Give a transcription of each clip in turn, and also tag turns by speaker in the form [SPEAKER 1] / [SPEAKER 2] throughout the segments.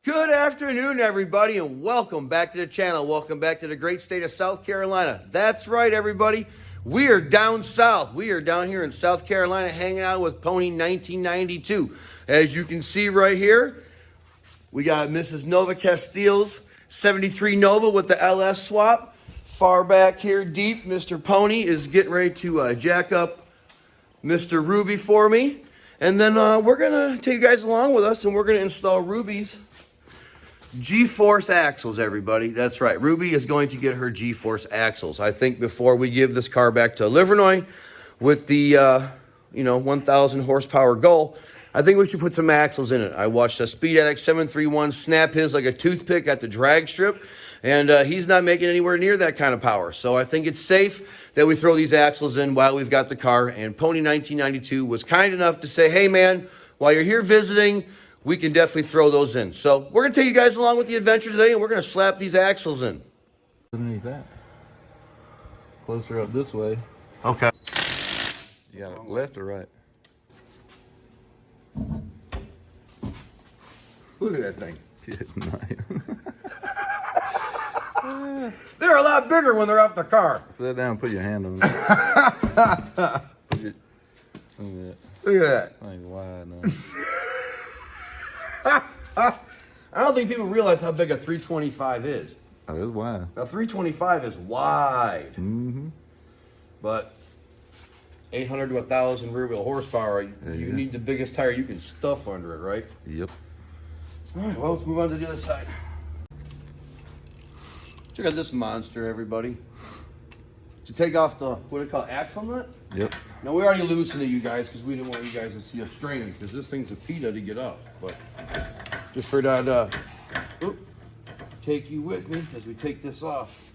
[SPEAKER 1] Good afternoon, everybody, and welcome back to the channel. Welcome back to the great state of South Carolina. That's right, everybody. We are down south. We are down here in South Carolina hanging out with Pony 1992. As you can see right here, we got Mrs. Nova Castile's 73 Nova with the LS swap. Far back here deep, Mr. Pony is getting ready to jack up Mr. Ruby for me. And then we're going to take you guys along with us, and we're going to install Ruby's G-Force axles, everybody. That's right. Ruby is going to get her G-Force axles. I think before we give this car back to Livernois with the, 1,000 horsepower goal, I think we should put some axles in it. I watched a Speed Addict 731 snap his like a toothpick at the drag strip, and he's not making anywhere near that kind of power. So I think it's safe that we throw these axles in while we've got the car. And Pony 1992 was kind enough to say, hey, man, while you're here visiting, we can definitely throw those in. So we're going to take you guys along with the adventure today, and we're going to slap these axles in.
[SPEAKER 2] Underneath that. Closer up this way.
[SPEAKER 1] Okay.
[SPEAKER 2] You got it left or right?
[SPEAKER 1] Look at that thing.
[SPEAKER 2] It's nice.
[SPEAKER 1] They're a lot bigger when they're off the car.
[SPEAKER 2] Sit down and put your hand on it. Put your,
[SPEAKER 1] Look at that.
[SPEAKER 2] Thing's wide now.
[SPEAKER 1] I don't think people realize how big a 325 is.
[SPEAKER 2] Oh, it's wide.
[SPEAKER 1] Now, 325 is wide.
[SPEAKER 2] Mm-hmm.
[SPEAKER 1] But 800 to 1,000 rear wheel horsepower, you need the biggest tire you can stuff under it, right?
[SPEAKER 2] Yep.
[SPEAKER 1] All right, well, let's move on to the other side. Check out this monster, everybody. To take off the, what do they call it, axle nut?
[SPEAKER 2] Yep.
[SPEAKER 1] Now, we already loosened it, you guys, because we didn't want you guys to see us straining, because this thing's a PETA to get off. But just for that, take you with me as we take this off.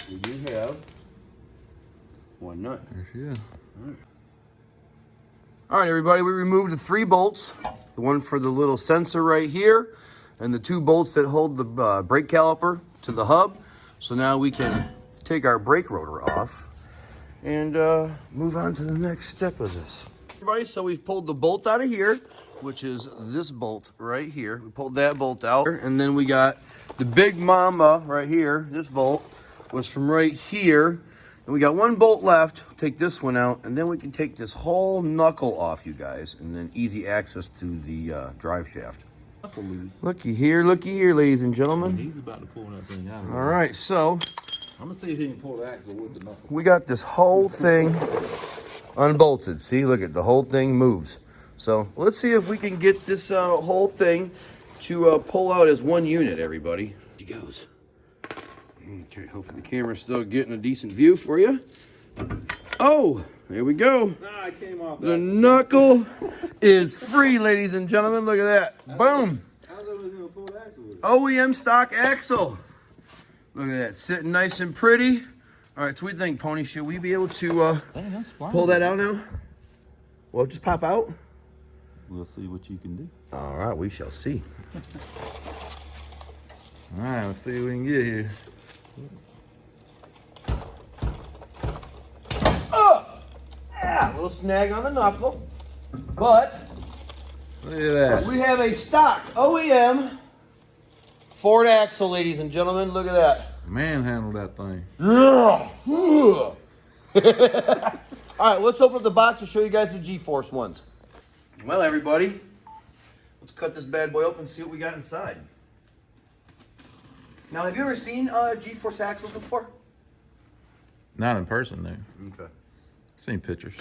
[SPEAKER 1] We do have one nut.
[SPEAKER 2] There she is.
[SPEAKER 1] All right, everybody, we removed the 3 bolts. The one for the little sensor right here, and the 2 bolts that hold the brake caliper to the hub. So now we can take our brake rotor off and move on to the next step of this. Everybody, so we've pulled the bolt out of here, which is this bolt right here. We pulled that bolt out, and then we got the big mama right here. This bolt was from right here, and we got 1 bolt left. Take this one out, and then we can take this whole knuckle off, you guys, and then easy access to the drive shaft. Looky here, ladies and gentlemen.
[SPEAKER 2] He's about to pull that thing out.
[SPEAKER 1] All right, so
[SPEAKER 2] I'm gonna see if he can pull the axle with the knuckle.
[SPEAKER 1] we got this whole thing unbolted. See, look at the whole thing moves. So let's see if we can get this whole thing to pull out as one unit, everybody. Here she goes. Okay, hopefully the camera's still getting a decent view for you. Oh, there we go.
[SPEAKER 2] Nah, it came off.
[SPEAKER 1] The knuckle is free, ladies and gentlemen. Look at that. Boom.
[SPEAKER 2] How's that gonna pull the axle with it?
[SPEAKER 1] OEM stock axle. Look at that, sitting nice and pretty. All right, so what do you think, Pony? Should we be able to pull that out now? Well, just pop out?
[SPEAKER 2] We'll see what you can do.
[SPEAKER 1] All right, we shall see.
[SPEAKER 2] All right, let's see what we can get here.
[SPEAKER 1] A little snag on the knuckle, but
[SPEAKER 2] Look at that.
[SPEAKER 1] we have a stock OEM Ford axle, ladies and gentlemen. Look at that.
[SPEAKER 2] Manhandle that thing.
[SPEAKER 1] All right, let's open up the box and show you guys the G-Force ones. Well, everybody, let's cut this bad boy open and see what we got inside. Now, have you ever seen G-Force axles before?
[SPEAKER 2] Not in person, though.
[SPEAKER 1] Okay.
[SPEAKER 2] Seen pictures.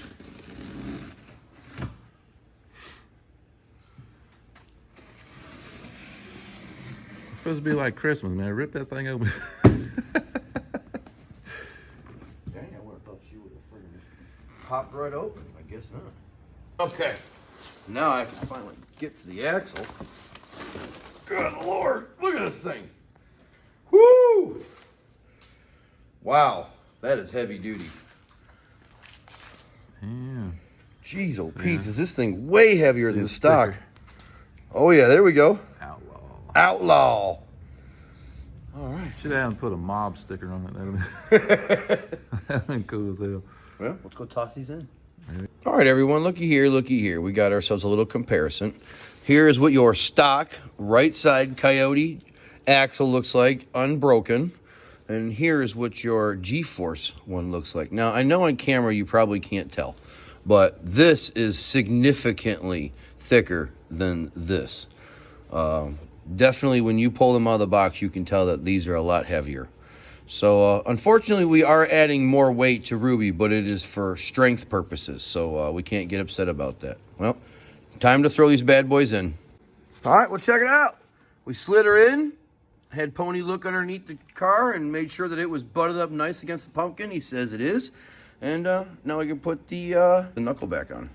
[SPEAKER 2] It's supposed to be like Christmas, man. Rip that thing open.
[SPEAKER 1] Dang, I would have thought you would have friggin' popped right open. I guess not. Okay. Now I can finally get to the axle. Good Lord. Look at this thing. Woo! Wow. That is heavy duty.
[SPEAKER 2] Yeah.
[SPEAKER 1] Jeez, oh Pete, is this thing way heavier than stock? Oh yeah, there we go.
[SPEAKER 2] Outlaw.
[SPEAKER 1] Outlaw. All right.
[SPEAKER 2] Should have put a mob sticker on it. That would have been cool as hell.
[SPEAKER 1] Well, let's go toss these in. All right, everyone, looky here, looky here. We got ourselves a little comparison. Here is what your stock right side Coyote axle looks like, unbroken. And here is what your G-Force one looks like. Now, I know on camera you probably can't tell, but this is significantly thicker than this. Definitely when you pull them out of the box, you can tell that these are a lot heavier. So unfortunately, we are adding more weight to Ruby, but it is for strength purposes, so we can't get upset about that. Well, time to throw these bad boys in. All right, well, check it out. We slid her in, had Pony look underneath the car and made sure that it was butted up nice against the pumpkin. He says it is. And now we can put the knuckle back on.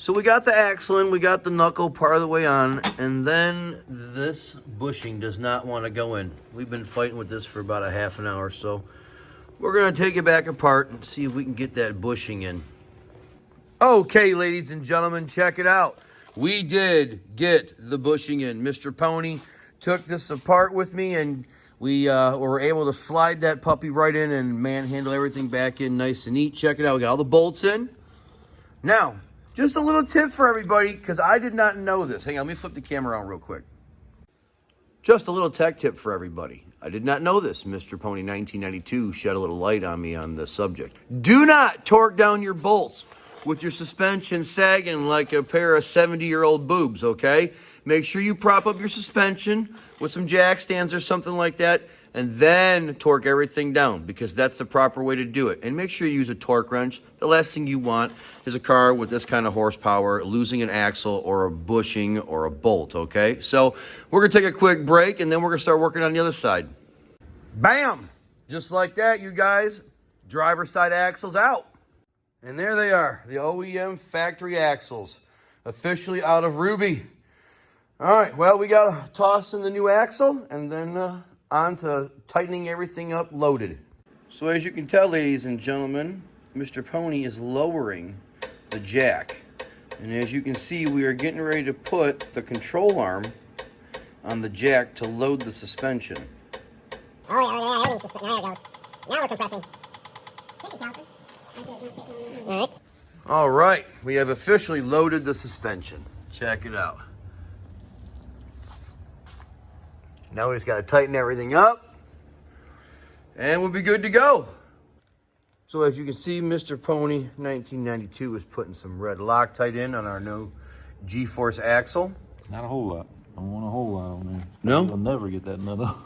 [SPEAKER 1] So we got the axle in, we got the knuckle part of the way on, and then this bushing does not want to go in. We've been fighting with this for about a half an hour, so we're going to take it back apart and see if we can get that bushing in. Okay, ladies and gentlemen, check it out. We did get the bushing in. Mr. Pony took this apart with me, and we were able to slide that puppy right in and manhandle everything back in nice and neat. Check it out. We got all the bolts in. Now, just a little tip for everybody, because I did not know this. Hang on, let me flip the camera around real quick. Just a little tech tip for everybody. I did not know this. Mr. Pony 1992 shed a little light on me on this subject. Do not torque down your bolts with your suspension sagging like a pair of 70-year-old boobs, okay? Make sure you prop up your suspension with some jack stands or something like that, and then torque everything down, because that's the proper way to do it. And make sure you use a torque wrench. The last thing you want is a car with this kind of horsepower losing an axle or a bushing or a bolt, okay? So we're going to take a quick break, and then we're going to start working on the other side. Bam! Just like that, you guys. Driver's side axles out. And there they are, the OEM factory axles, officially out of Ruby. All right, well, we got to toss in the new axle and then on to tightening everything up loaded. So as you can tell, ladies and gentlemen, Mr. Pony is lowering the jack. And as you can see, we are getting ready to put the control arm on the jack to load the suspension.
[SPEAKER 3] Oh, yeah, everything's now there it goes. Now we're compressing. Take it, Calvin. All right.
[SPEAKER 1] All right, we have officially loaded the suspension. Check it out. Now we just got to tighten everything up, and we'll be good to go. So as you can see, Mr. Pony 1992 is putting some red Loctite in on our new G-Force axle.
[SPEAKER 2] Not a whole lot. I don't want a whole lot on there.
[SPEAKER 1] No?
[SPEAKER 2] You'll never get that nut off.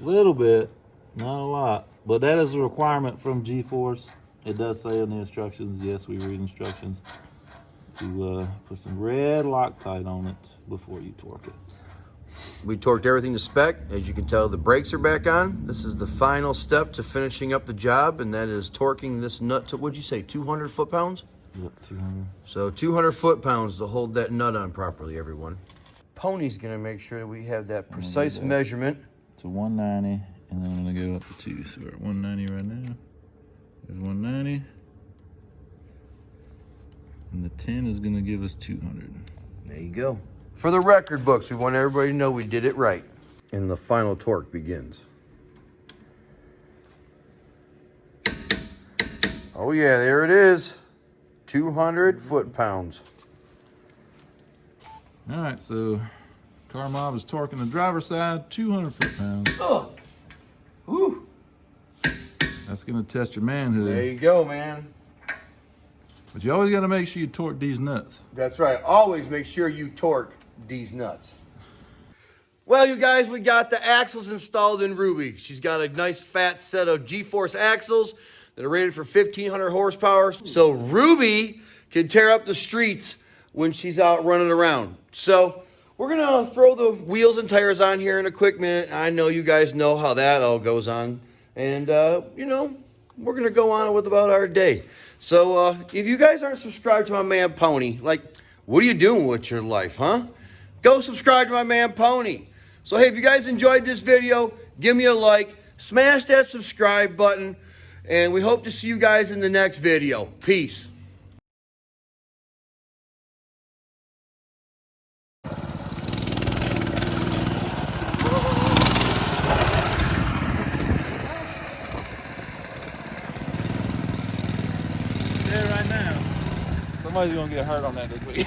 [SPEAKER 2] Little bit, not a lot. But that is a requirement from G-Force. It does say in the instructions, yes, we read instructions, to put some red Loctite on it before you torque it.
[SPEAKER 1] We torqued everything to spec. As you can tell, the brakes are back on. This is the final step to finishing up the job, and that is torquing this nut to, what'd you say, 200 foot-pounds?
[SPEAKER 2] Yep, 200.
[SPEAKER 1] So 200 foot-pounds to hold that nut on properly, everyone. Pony's gonna make sure that we have that precise measurement.
[SPEAKER 2] To 190, and then I'm gonna go up to 2. So we're at 190 right now. There's 190. And the 10 is gonna give us 200.
[SPEAKER 1] There you go. For the record books, we want everybody to know we did it right. And the final torque begins. Oh yeah, there it is. 200 foot-pounds.
[SPEAKER 2] All right, so car mob is torquing the driver's side, 200 foot-pounds.
[SPEAKER 1] Oh, whew.
[SPEAKER 2] That's gonna test your manhood.
[SPEAKER 1] There you go, man.
[SPEAKER 2] But you always gotta make sure you torque these nuts.
[SPEAKER 1] That's right. Always make sure you torque these nuts. Well, you guys, we got the axles installed in Ruby. She's got a nice fat set of G-Force axles that are rated for 1,500 horsepower. So Ruby can tear up the streets when she's out running around. So we're gonna throw the wheels and tires on here in a quick minute. I know you guys know how that all goes on. And, you know, we're gonna go on with about our day. So if you guys aren't subscribed to my man Pony, like, what are you doing with your life, huh? Go subscribe to my man Pony. So, hey, if you guys enjoyed this video, give me a like, smash that subscribe button, and we hope to see you guys in the next video. Peace.
[SPEAKER 2] tell you right now, somebody's gonna get hurt on that this week.